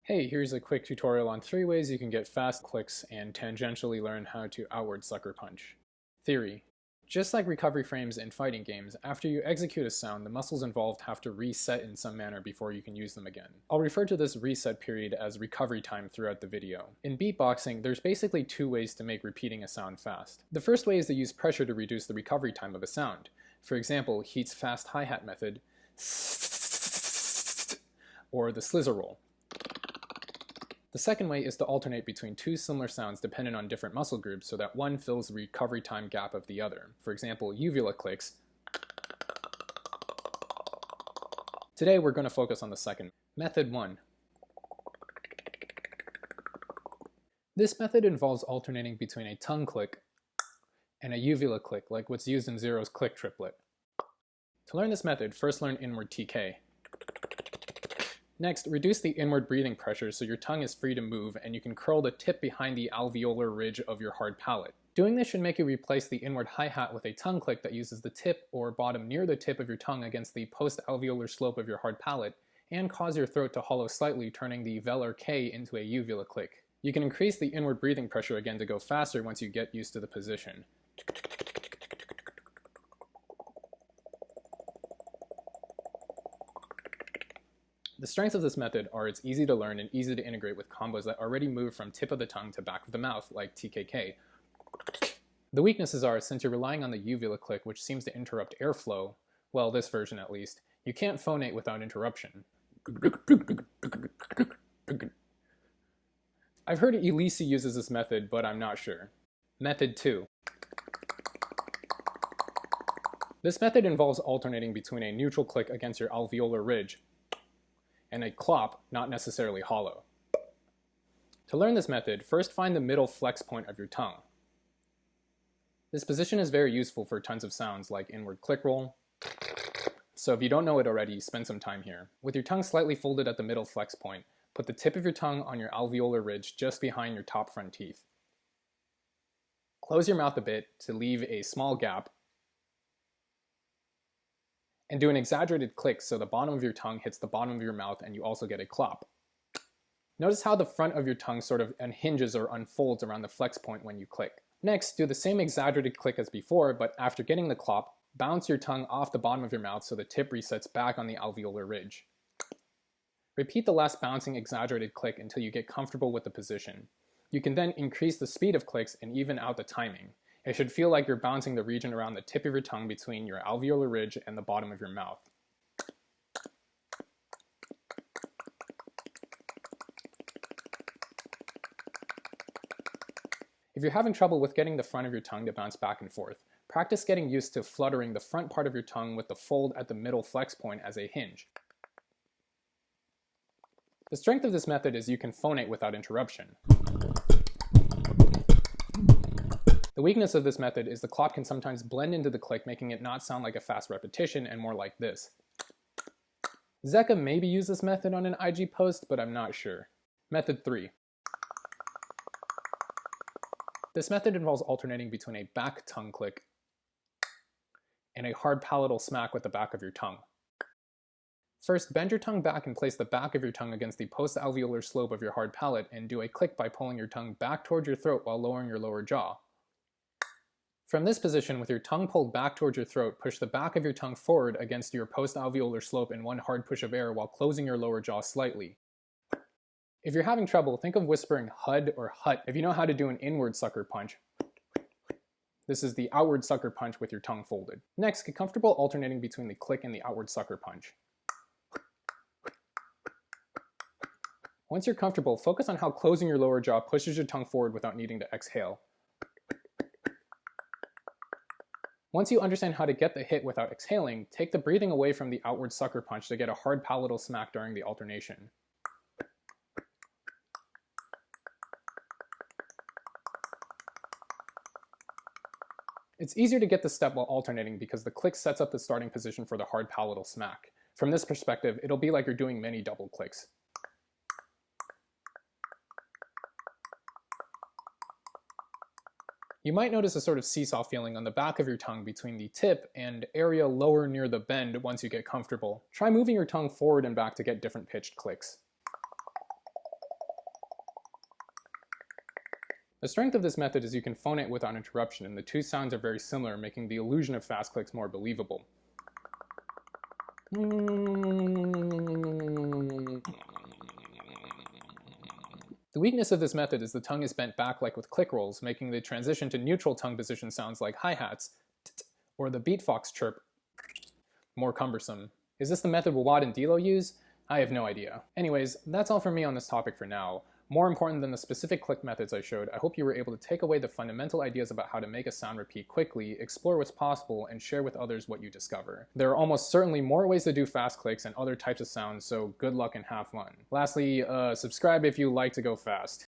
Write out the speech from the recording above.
Hey, here's a quick tutorial on 3 ways you can get fast clicks and tangentially learn how to outward sucker punch. Theory. Just like recovery frames in fighting games, after you execute a sound, the muscles involved have to reset in some manner before you can use them again. I'll refer to this reset period as recovery time throughout the video. In beatboxing, there's basically 2 ways to make repeating a sound fast. The first way is to use pressure to reduce the recovery time of a sound. For example, Heat's fast hi-hat method, or the slizzer roll. The second way is to alternate between 2 similar sounds dependent on different muscle groups so that one fills the recovery time gap of the other. For example, uvula clicks. Today we're going to focus on the second. Method 1. This method involves alternating between a tongue click and a uvula click, like what's used in Zero's click triplet. To learn this method, first learn inward TK. Next, reduce the inward breathing pressure so your tongue is free to move and you can curl the tip behind the alveolar ridge of your hard palate. Doing this should make you replace the inward hi-hat with a tongue click that uses the tip or bottom near the tip of your tongue against the post-alveolar slope of your hard palate and cause your throat to hollow slightly, turning the velar K into a uvula click. You can increase the inward breathing pressure again to go faster once you get used to the position. The strengths of this method are it's easy to learn and easy to integrate with combos that already move from tip of the tongue to back of the mouth, like TKK. The weaknesses are, since you're relying on the uvula click, which seems to interrupt airflow, well, this version at least, you can't phonate without interruption. I've heard Elise uses this method, but I'm not sure. Method 2. This method involves alternating between a neutral click against your alveolar ridge and a clop, not necessarily hollow. To learn this method, first find the middle flex point of your tongue. This position is very useful for tons of sounds like inward click roll, so if you don't know it already, spend some time here. With your tongue slightly folded at the middle flex point, put the tip of your tongue on your alveolar ridge just behind your top front teeth. Close your mouth a bit to leave a small gap and do an exaggerated click so the bottom of your tongue hits the bottom of your mouth and you also get a clop. Notice how the front of your tongue sort of unhinges or unfolds around the flex point when you click. Next, do the same exaggerated click as before, but after getting the clop, bounce your tongue off the bottom of your mouth so the tip resets back on the alveolar ridge. Repeat the last bouncing exaggerated click until you get comfortable with the position. You can then increase the speed of clicks and even out the timing. It should feel like you're bouncing the region around the tip of your tongue between your alveolar ridge and the bottom of your mouth. If you're having trouble with getting the front of your tongue to bounce back and forth, practice getting used to fluttering the front part of your tongue with the fold at the middle flex point as a hinge. The strength of this method is you can phonate without interruption. The weakness of this method is the clop can sometimes blend into the click, making it not sound like a fast repetition and more like this. Zeka maybe used this method on an IG post, but I'm not sure. Method 3. This method involves alternating between a back tongue click and a hard palatal smack with the back of your tongue. First, bend your tongue back and place the back of your tongue against the post-alveolar slope of your hard palate and do a click by pulling your tongue back towards your throat while lowering your lower jaw. From this position, with your tongue pulled back towards your throat, push the back of your tongue forward against your post-alveolar slope in one hard push of air while closing your lower jaw slightly. If you're having trouble, think of whispering HUD or HUT if you know how to do an inward sucker punch. This is the outward sucker punch with your tongue folded. Next, get comfortable alternating between the click and the outward sucker punch. Once you're comfortable, focus on how closing your lower jaw pushes your tongue forward without needing to exhale. Once you understand how to get the hit without exhaling, take the breathing away from the outward sucker punch to get a hard palatal smack during the alternation. It's easier to get the step while alternating because the click sets up the starting position for the hard palatal smack. From this perspective, it'll be like you're doing many double clicks. You might notice a sort of seesaw feeling on the back of your tongue between the tip and area lower near the bend once you get comfortable. Try moving your tongue forward and back to get different pitched clicks. The strength of this method is you can phone it without interruption, and the two sounds are very similar, making the illusion of fast clicks more believable. The weakness of this method is the tongue is bent back like with click rolls, making the transition to neutral tongue position sounds like hi-hats, or the Beatbox chirp, more cumbersome. Is this the method Wawad and Dilo use? I have no idea. Anyways, that's all from me on this topic for now. More important than the specific click methods I showed, I hope you were able to take away the fundamental ideas about how to make a sound repeat quickly, explore what's possible, and share with others what you discover. There are almost certainly more ways to do fast clicks and other types of sounds, so good luck and have fun. Lastly, subscribe if you like to go fast.